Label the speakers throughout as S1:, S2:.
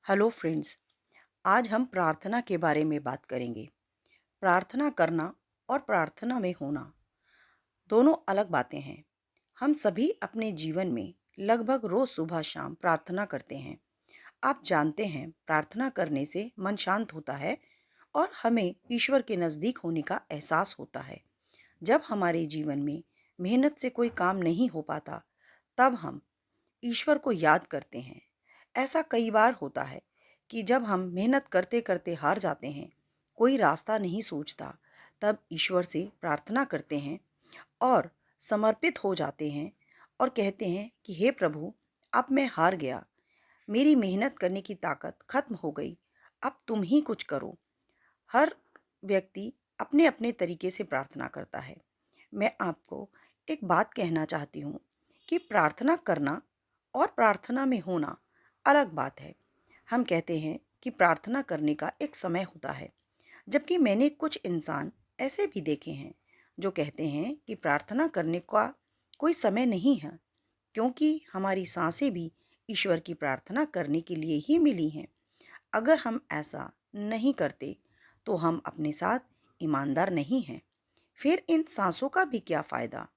S1: Hello friends. आज हम प्रार्थना के बारे में बात करेंगे। प्रार्थना करना और प्रार्थना में होना दोनों अलग बातें हैं। हम सभी अपने जीवन में लगभग रोज सुबह शाम प्रार्थना करते हैं। आप जानते हैं, प्रार्थना करने से मन शांत होता है और हमें ईश्वर के नज़दीक होने का एहसास होता है। जब हमारे जीवन में मेहनत से कोई काम नहीं हो पाता, तब हम ईश्वर को याद करते हैं। ऐसा कई बार होता है कि जब हम मेहनत करते करते हार जाते हैं, कोई रास्ता नहीं सूझता, तब ईश्वर से प्रार्थना करते हैं और समर्पित हो जाते हैं और कहते हैं कि हे प्रभु, अब मैं हार गया, मेरी मेहनत करने की ताकत खत्म हो गई, अब तुम ही कुछ करो। हर व्यक्ति अपने अपने तरीके से प्रार्थना करता है। मैं आपको एक बात कहना चाहती हूँ कि प्रार्थना करना और प्रार्थना में होना अलग बात है। हम कहते हैं कि प्रार्थना करने का एक समय होता है, जबकि मैंने कुछ इंसान ऐसे भी देखे हैं जो कहते हैं कि प्रार्थना करने का कोई समय नहीं है, क्योंकि हमारी सांसें भी ईश्वर की प्रार्थना करने के लिए ही मिली हैं। अगर हम ऐसा नहीं करते तो हम अपने साथ ईमानदार नहीं हैं। फिर इन सांसों का भी क्या फ़ायदा।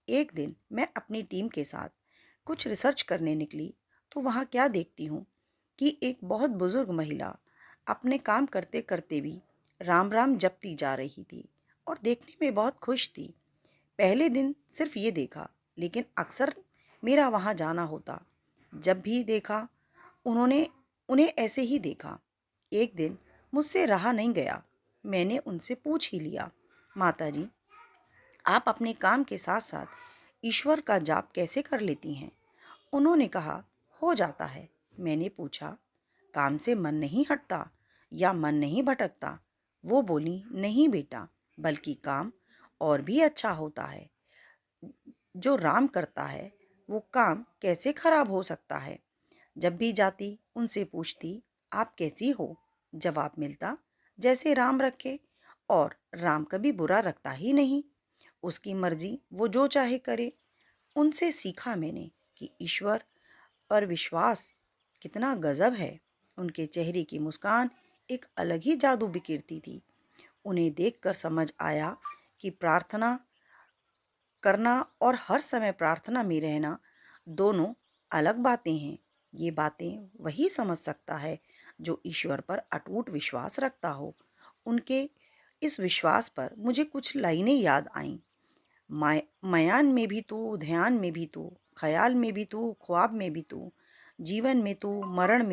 S1: एक दिन मैं अपनी टीम के साथ कुछ रिसर्च करने निकली, तो वहाँ क्या देखती हूँ कि एक बहुत बुजुर्ग महिला अपने काम करते करते भी राम राम जपती जा रही थी और देखने में बहुत खुश थी। पहले दिन सिर्फ ये देखा, लेकिन अक्सर मेरा वहाँ जाना होता। जब भी देखा, उन्होंने उन्हें ऐसे ही देखा। एक दिन मुझसे रहा नहीं गया, मैंने उनसे पूछ ही लिया, माता जी, आप अपने काम के साथ साथ ईश्वर का जाप कैसे कर लेती हैं? उन्होंने कहा, हो जाता है। मैंने पूछा, काम से मन नहीं हटता या मन नहीं भटकता? वो बोली, नहीं बेटा, बल्कि काम और भी अच्छा होता है। जो राम करता है, वो काम कैसे खराब हो सकता है? जब भी जाती उनसे पूछती, आप कैसी हो? जवाब मिलता, जैसे राम रखे। और राम कभी बुरा रखता ही नहीं, उसकी मर्जी, वो जो चाहे करे। उनसे सीखा मैंने कि ईश्वर पर विश्वास कितना गजब है। उनके चेहरे की मुस्कान एक अलग ही जादू बिखेरती थी। उन्हें देखकर समझ आया कि प्रार्थना करना और हर समय प्रार्थना में रहना दोनों अलग बातें हैं। ये बातें वही समझ सकता है जो ईश्वर पर अटूट विश्वास रखता हो। उनके इस विश्वास पर मुझे कुछ लाइनें याद आईं। मयान में भी तू, ध्यान में भी तू, ख्याल में भी तू, ख्वाब में भी तू, जीवन में तू, मरण में